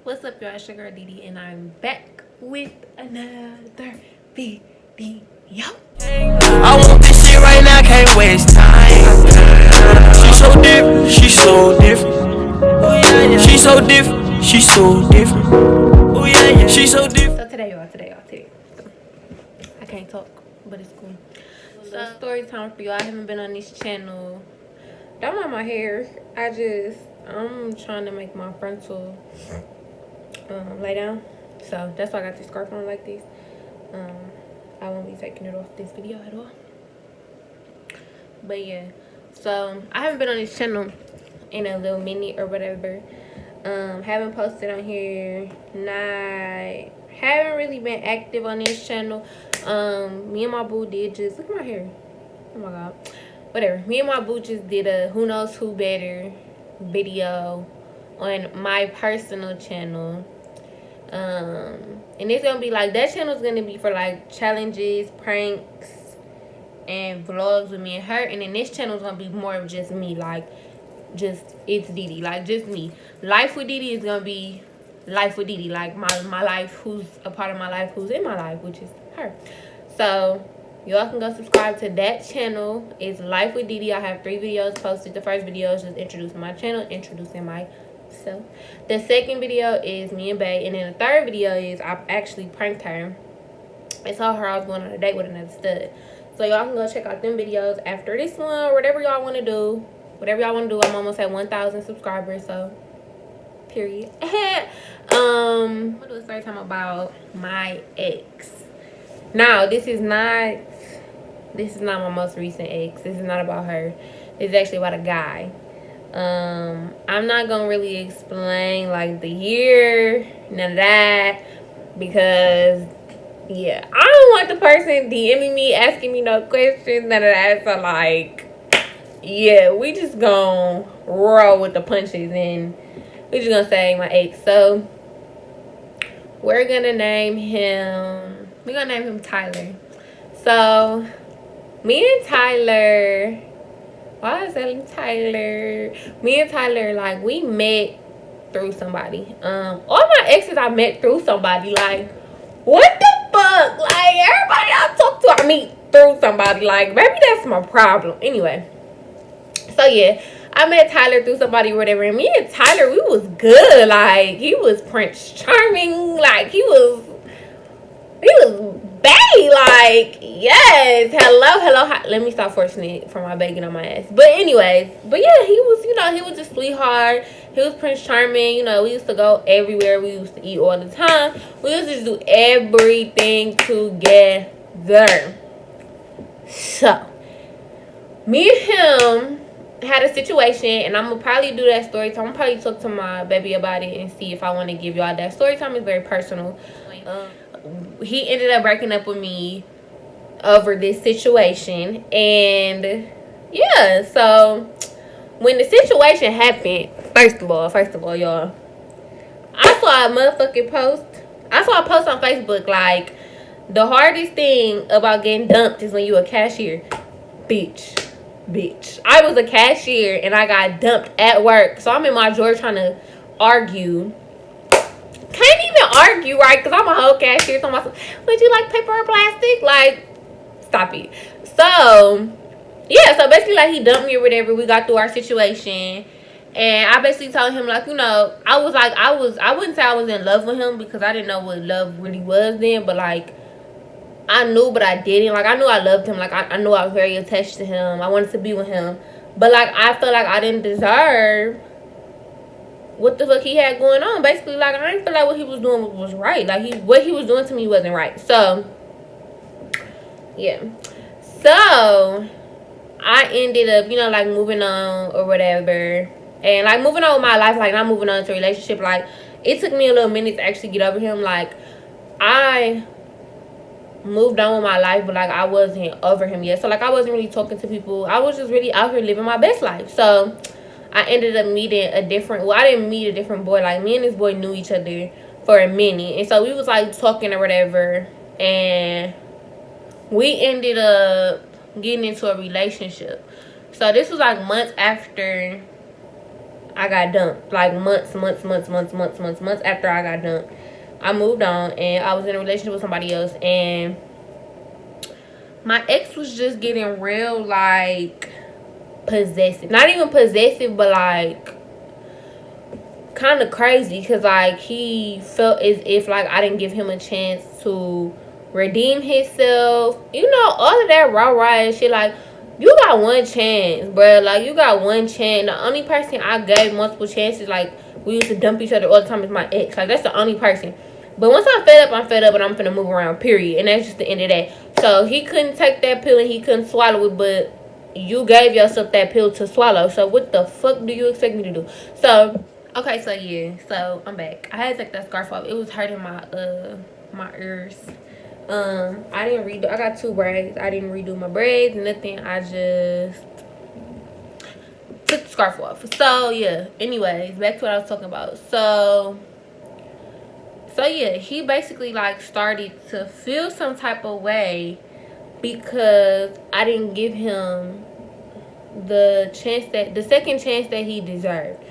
What's up, y'all? It's your girl Didi, and I'm back with another video. I want this shit right now, can't waste time. She so different, she so different. Oh yeah, yeah. She so different, she so different. Oh yeah, yeah. She so different. So today. So, I can't talk, but it's cool. So story time for y'all. I haven't been on this channel. Don't mind my hair. I'm trying to make my frontal lay down. So that's why I got this scarf on like this. I won't be taking it off this video at all. But yeah, so I haven't been on this channel in a little minute or whatever. Haven't posted on here. Haven't really been active on this channel. Me and my boo did just look at my hair. Oh my god. Whatever. Me and my boo just did a who knows who better video on my personal channel. And it's gonna be like that channel's gonna be for like challenges, pranks, and vlogs with me and her. And then this channel's gonna be more of just me, like just it's Didi, like just me. Life with Didi is gonna be life with Didi, like my life, who's a part of my life, who's in my life, which is her. So y'all can go subscribe to that channel. It's Life with Didi. I have 3 videos posted. The first video is just introducing my channel, introducing myself. The second video is me and Bae, and then the third video is I actually pranked her and told her I was going on a date with another stud. So y'all can go check out them videos after this one, or whatever y'all want to do. Whatever y'all want to do. I'm almost at 1,000 subscribers, so period. I'm gonna do a story time about my ex. Now, this is not my most recent ex. This is not about her. This is actually about a guy. I'm not gonna really explain like the year, none of that, because yeah, I don't want the person DMing me, asking me no questions, none of that. So like, yeah, we just gonna roll with the punches, and we just gonna say my ex. So we're gonna name him. We're gonna name him Tyler. So me and Tyler. Why is that Tyler? Me and Tyler, like, we met through somebody. All my exes I met through somebody. Like, what the fuck? Like, everybody I talk to, I meet through somebody. Like, maybe that's my problem. Anyway. So, yeah. I met Tyler through somebody or whatever. And me and Tyler, we was good. Like, he was Prince Charming. Like, he was bae, like, yes, hello, hi. Let me stop forcing it for my begging on my ass. But anyways, but yeah, he was, he was a sweetheart. He was Prince Charming. We used to go everywhere. We used to eat all the time. We used to just do everything together. So me and him had a situation, and I'm gonna probably do that story time. I'm gonna probably talk to my baby about it and see if I want to give y'all that story time. Is very personal. He ended up breaking up with me over this situation, and yeah, so when the situation happened, first of all, y'all, I saw a motherfucking post. I saw a post on Facebook like, the hardest thing about getting dumped is when you a cashier. Bitch. I was a cashier and I got dumped at work, so I'm in my drawer trying to argue. Can't even argue, right? Because I'm a whole cashier. So myself, would you like paper or plastic? Like, stop it. So, yeah. So, basically, like, he dumped me or whatever. We got through our situation. And I basically told him, like, I wouldn't say I was in love with him, because I didn't know what love really was then. But, like, I knew, but I didn't. Like, I knew I loved him. Like, I knew I was very attached to him. I wanted to be with him. But, like, I felt like I didn't deserve what the fuck he had going on. Basically, like, I didn't feel like what he was doing was right. Like, what he was doing to me wasn't right. So, yeah. So, I ended up, like, moving on or whatever. And, like, moving on with my life. Like, not moving on to a relationship. Like, it took me a little minute to actually get over him. Like, I moved on with my life, but, like, I wasn't over him yet. So, like, I wasn't really talking to people. I was just really out here living my best life. So, I ended up meeting I didn't meet a different boy. Like, me and this boy knew each other for a minute. And so we was, like, talking or whatever. And we ended up getting into a relationship. So this was, like, months after I got dumped. Like months after I got dumped. I moved on and I was in a relationship with somebody else, and my ex was just getting real like possessive. Not even possessive, but like kind of crazy, because like he felt as if like I didn't give him a chance to redeem himself, you know, all of that rah and shit. Like, you got one chance, bro. Like, you got one chance. The only person I gave multiple chances, like, we used to dump each other all the time, is my ex. Like, that's the only person. But once I'm fed up, and I'm finna move around, period. And that's just the end of that. So he couldn't take that pill and he couldn't swallow it, but you gave yourself that pill to swallow. So what the fuck do you expect me to do? So okay, so yeah, so I'm back. I had to take that scarf off. It was hurting my ears. I didn't redo. I got 2 braids. I didn't redo my braids, nothing. I just took the scarf off. So yeah. Anyways, back to what I was talking about. So yeah, he basically like started to feel some type of way because I didn't give him the second chance that he deserved.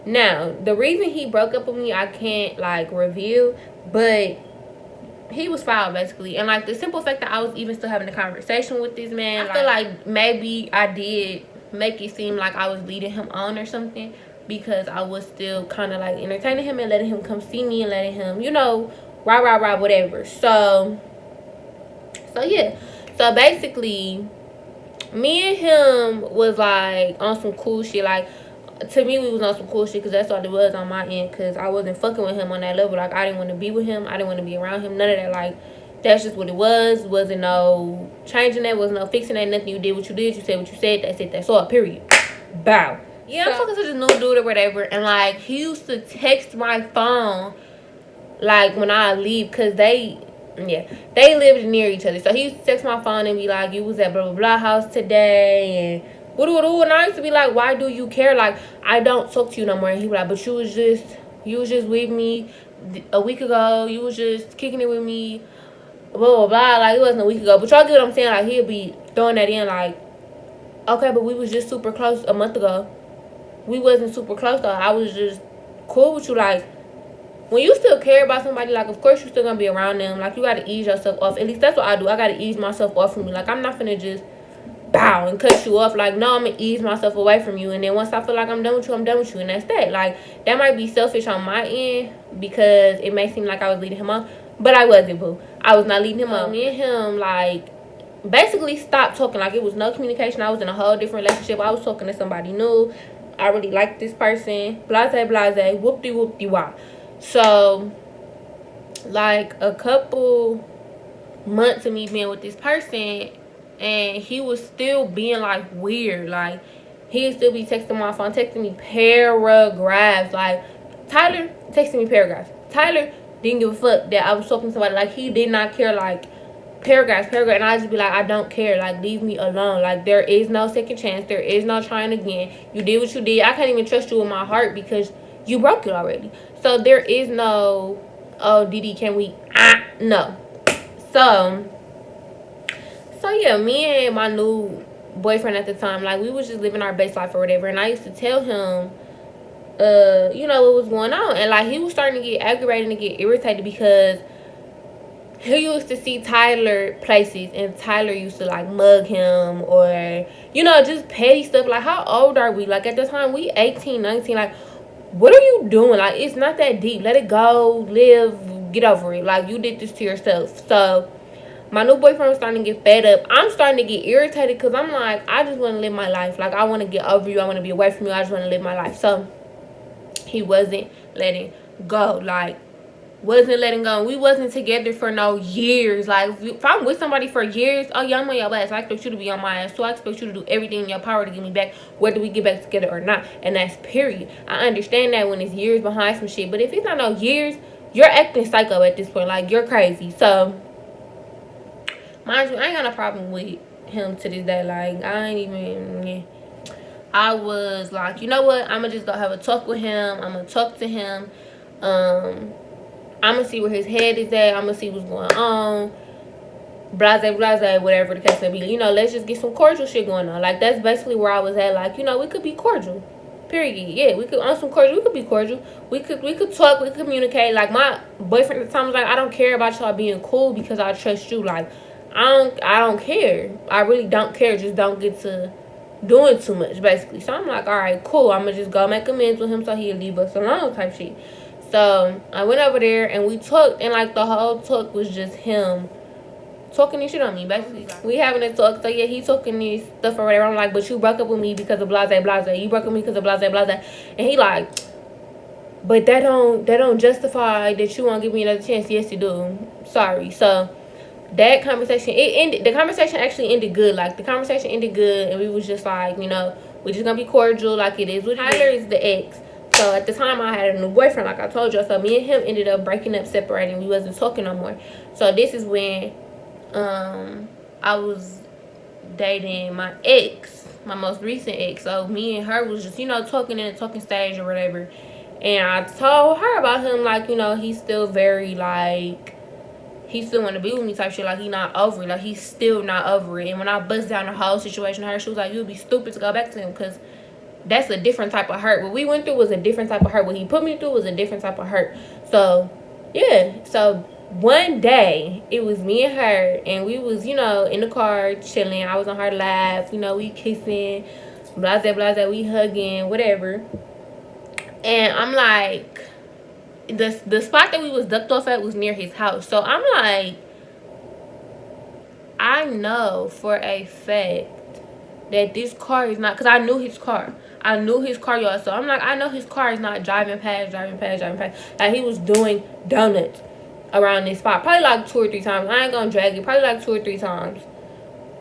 Now, the reason he broke up with me, I can't like reveal, but he was foul basically. And like the simple fact that I was even still having a conversation with this man, I feel like maybe I did make it seem like I was leading him on or something, because I was still kind of like entertaining him and letting him come see me and letting him, you know, rah whatever. So yeah. So basically, me and him was like on some cool shit. Like, to me, we was on some cool shit, because that's all it was on my end, because I wasn't fucking with him on that level. Like, I didn't want to be with him. I didn't want to be around him. None of that. Like, that's just what it was. Wasn't no changing that. Wasn't no fixing that. Nothing. You did what you did. You said what you said. That's it. That's all. Period. Bow. Yeah, I'm talking to this new dude or whatever, and like, he used to text my phone like when I leave, because they lived near each other. So he used to text my phone and be like, you was at blah blah blah house today, and and I used to be like, why do you care? Like, I don't talk to you no more. And he was like, but you was just with me a week ago. You was just kicking it with me, blah blah blah. Like, it wasn't a week ago, but y'all get what I'm saying. Like, he'll be throwing that in like, okay, but we was just super close a month ago. We wasn't super close though. I was just cool with you. Like, when you still care about somebody, like, of course you still gonna be around them. Like, you gotta ease yourself off. At least that's what I do. I gotta ease myself off from you. Like, I'm not finna just bow and cut you off. Like, no, I'm gonna ease myself away from you, and then once I feel like I'm done with you, I'm done with you, and that's that. Like, that might be selfish on my end, because it may seem like I was leading him on, but I wasn't, boo. I was not leading him on. Me and him, like, basically stopped talking. Like, it was no communication. I was in a whole different relationship. I was talking to somebody new. I really liked this person. Blase, whoop-de-whoop-de-wah. So, like, a couple months of me being with this person, and he was still being like weird. Like, he'd still be texting my phone, texting me paragraphs. Like, Tyler texting me paragraphs. Tyler didn't give a fuck that I was talking to somebody. Like, he did not care. Like, paragraphs, and I just be like, I don't care. Like, leave me alone. Like, there is no second chance. There is no trying again. You did what you did. I can't even trust you with my heart, because you broke it already. So there is no, oh, Didi, can we, no. So yeah, me and my new boyfriend at the time, like, we was just living our best life or whatever, and I used to tell him, you know, what was going on, and like, he was starting to get aggravated and get irritated, because he used to see Tyler places, and Tyler used to like mug him, or, you know, just petty stuff. Like, how old are we? Like, at the time, we 18, 19. Like, what are you doing? Like, it's not that deep. Let it go. Live. Get over it. Like, you did this to yourself. So my new boyfriend was starting to get fed up. I'm starting to get irritated, because I'm like, I just want to live my life. Like, I want to get over you. I want to be away from you. I just want to live my life. So he wasn't letting go. Like, wasn't letting go. We wasn't together for no years. Like, if I'm with somebody for years, oh yeah, I'm on your ass. I expect you to be on my ass. So I expect you to do everything in your power to get me back, whether we get back together or not. And that's period. I understand that when it's years behind some shit, but if it's not no years, you're acting psycho at this point. Like, you're crazy. So mind you, I ain't got no problem with him to this day. Like, I ain't even, yeah. I was like, you know what, I'm gonna just go have a talk with him. I'm gonna talk to him. I'm gonna see where his head is at. I'm gonna see what's going on. Blase, whatever the case may be. You know, let's just get some cordial shit going on. Like, that's basically where I was at. Like, you know, we could be cordial. Period. Yeah, we could on some cordial. We could be cordial. We could talk. We could communicate. Like my boyfriend at the time was like, I don't care about y'all being cool because I trust you. Like I don't care. I really don't care. Just don't get to doing too much, basically. So I'm like, all right, cool. I'm gonna just go make amends with him so he'll leave us alone, type shit. So I went over there and we talked, and like the whole talk was just him talking this shit on me, basically. We having a talk, so yeah, he talking this stuff or whatever. I'm like, but you broke up with me because of blase blase. You broke up with me because of blase blase. And he like, but that don't justify that you won't give me another chance. Yes, you do. Sorry. So that conversation, it ended. The conversation actually ended good. Like the conversation ended good, and we was just like, you know, we're just gonna be cordial, like it is with Tyler is the ex. So at the time I had a new boyfriend, like I told you. So me and him ended up breaking up, separating. We wasn't talking no more. So this is when I was dating my ex, my most recent ex. So me and her was just, you know, talking in a talking stage or whatever. And I told her about him, like, you know, he's still very like, he still want to be with me type shit. Like he not over it. Like he's still not over it. And when I bust down the whole situation to her, she was like, you'd be stupid to go back to him because that's a different type of hurt. What we went through was a different type of hurt. What he put me through was a different type of hurt. So yeah, so one day it was me and her, and we was, you know, in the car chilling. I was on her lap, you know, we kissing, blase blase, we hugging, whatever. And I'm like, the spot that we was ducked off at was near his house. So I'm like, I know for a fact that this car is not, because I knew his car. I knew his car, y'all. So I'm like, I know his car is not driving past. Like he was doing donuts around this spot. Probably like 2 or 3 times. I ain't gonna drag it. Probably like 2 or 3 times.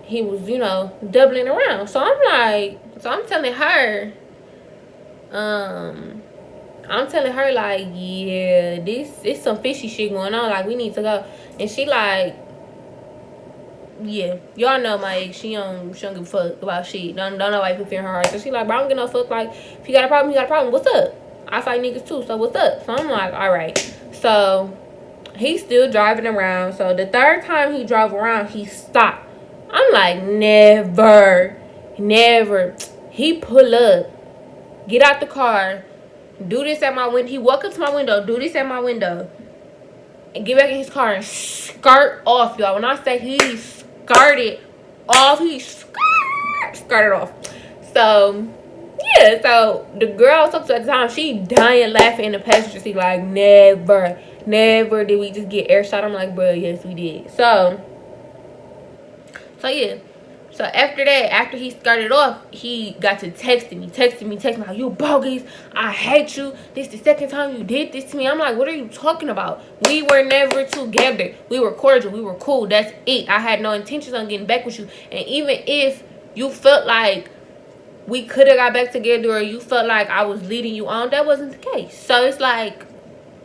He was, you know, doubling around. So I'm like, so I'm telling her, like, yeah, it's some fishy shit going on. Like, we need to go. And she like, yeah, y'all know my ex. She don't give a fuck about shit. Don't nobody put fear in her heart. So she like, bro, I don't get no fuck. Like, if you got a problem, you got a problem. What's up? I fight niggas too. So what's up? So I'm like, all right. So he's still driving around. So the third time he drove around, he stopped. I'm like, never. He pull up, get out the car, do this at my window. He walk up to my window, do this at my window, and get back in his car and skirt off, y'all. When I say he skirted off, he skirted off. So yeah, so the girl I was talking to at the time, she dying laughing in the passenger seat, like, never did we just get air shot. I'm like, bro, yes we did. So yeah. So after that, after he skirted off, he got to texting me like, you bogus, I hate you, this the second time you did this to me. I'm like, what are you talking about? We were never together. We were cordial, we were cool, that's it. I had no intentions on getting back with you. And even if you felt like we could have got back together, or you felt like I was leading you on, that wasn't the case. So it's like,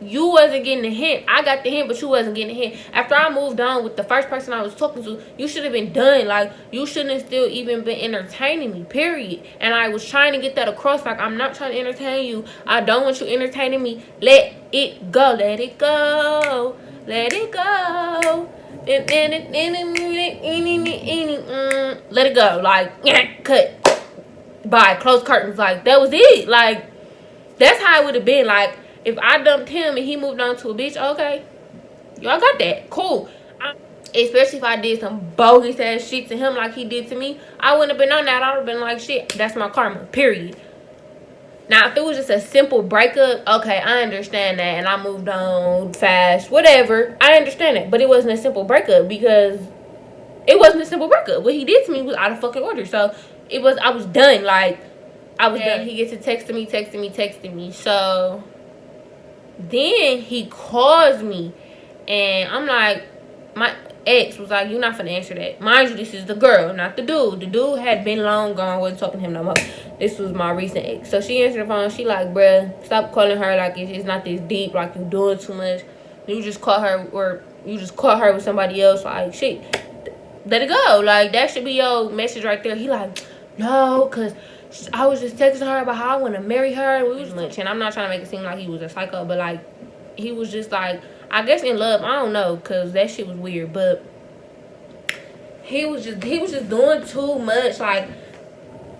you wasn't getting the hint. I got the hint, but you wasn't getting the hint. After I moved on with the first person I was talking to, you should have been done. Like, you shouldn't have still even been entertaining me, period. And I was trying to get that across. Like, I'm not trying to entertain you. I don't want you entertaining me. Let it go. Let it go. Let it go. Let it go. Like, cut. Bye. Close curtains. Like, that was it. Like, that's how it would have been. Like, if I dumped him and he moved on to a bitch, okay, y'all got that, cool. Especially if I did some bogus ass shit to him like he did to me, I wouldn't have been on that. I would have been like, shit, that's my karma, period. Now, if it was just a simple breakup, okay, I understand that, and I moved on fast, whatever, I understand that. But it wasn't a simple breakup, because it wasn't a simple breakup. What he did to me was out of fucking order. So I was done. Like, I was done. He gets to texting me. So then he calls me, and I'm like, my ex was like, you're not finna answer that. Mind you, this is the girl, not the dude. The dude had been long gone, wasn't talking to him no more. This was my recent ex. So she answered the phone. She like, bruh, stop calling her like it's not this deep, like you doing too much. You just call her, or you just call her with somebody else. Like, shit, let it go. Like, that should be your message right there. He like, no, because I was just texting her about how I want to marry her, and we was much. And I'm not trying to make it seem like he was a psycho, but like, he was just like, I guess in love. I don't know, cause that shit was weird. But he was just doing too much. Like,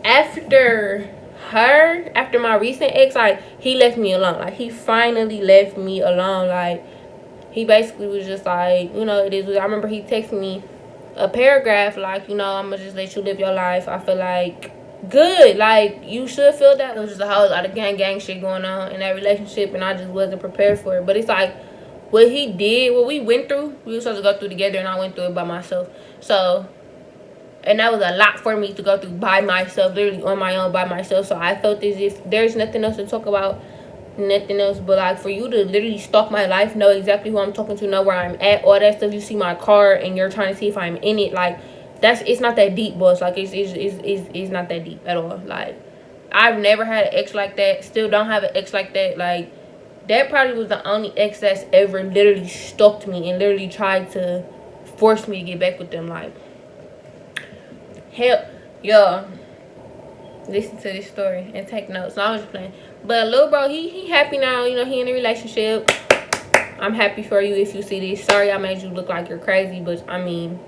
after her, after my recent ex, like, he left me alone. Like, he finally left me alone. Like, he basically was just like, you know, it is. I remember he texted me a paragraph like, you know, I'm gonna just let you live your life. I feel like good, like, you should feel that. It was just a whole lot of gang shit going on in that relationship, and I just wasn't prepared for it. But it's like, what he did, what we went through, we were supposed to go through together, and I went through it by myself. So, and that was a lot for me to go through by myself, literally on my own by myself. So I felt as if there's nothing else to talk about, nothing else. But like, for you to literally stalk my life, know exactly who I'm talking to, know where I'm at, all that stuff. You see my car and you're trying to see if I'm in it. Like, it's not that deep, boss. Like, it's not that deep at all. Like, I've never had an ex like that. Still don't have an ex like that. Like, that probably was the only ex that's ever literally stalked me and literally tried to force me to get back with them. Like, hell, y'all, listen to this story and take notes. No, I was just playing. But little bro, he happy now. You know, he in a relationship. I'm happy for you if you see this. Sorry I made you look like you're crazy, but I mean,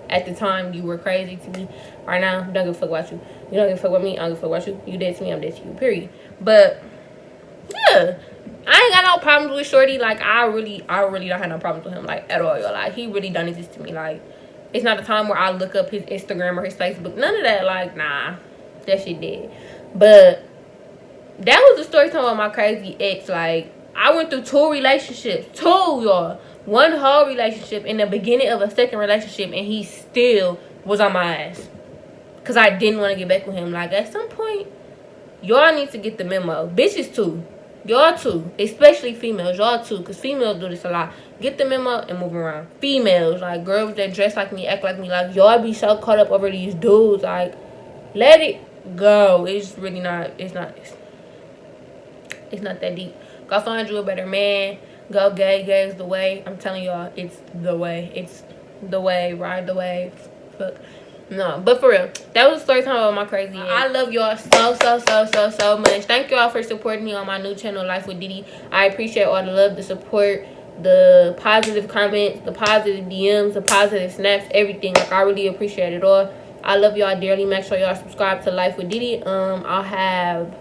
at the time you were crazy to me. Right now, don't give a fuck about you. You don't give a fuck about me. I don't give a fuck about you. You dead to me, I'm dead to you. Period. But yeah, I ain't got no problems with Shorty. Like, I really don't have no problems with him, like, at all, y'all. Like, he really done this to me. Like, it's not a time where I look up his Instagram or his Facebook. None of that. Like, nah, that shit dead. But that was the story talking about my crazy ex. Like, I went through 2 relationships. 2, y'all. 1 whole relationship in the beginning of a 2nd relationship, and he still was on my ass. Because I didn't want to get back with him. Like, at some point, y'all need to get the memo. Bitches, too. Y'all, too. Especially females. Y'all, too. Because females do this a lot. Get the memo and move around. Females, like, girls that dress like me, act like me. Like, y'all be so caught up over these dudes. Like, let it go. It's really not. It's not that deep. Go find you a better man. Go gay. Gay is the way. I'm telling y'all, it's the way. It's the way. Ride the wave. Fuck. No, but for real, that was the story time about my crazy ex. I love y'all so much. Thank y'all for supporting me on my new channel, Life with Didi. I appreciate all the love, the support, the positive comments, the positive DMs, the positive snaps, everything. Like, I really appreciate it all. I love y'all dearly. Make sure y'all subscribe to Life with Didi. I'll have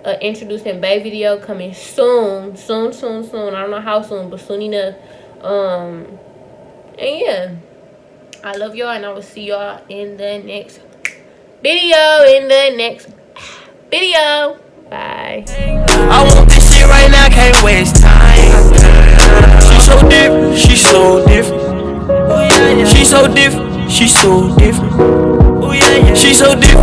an introducing Bay video coming soon. I don't know how soon, but soon enough. And yeah, I love y'all, and I will see y'all in the next video. Bye. I want this shit right now, can't waste time. She's so different, she's so different. She's so different, she's so different. She's so different.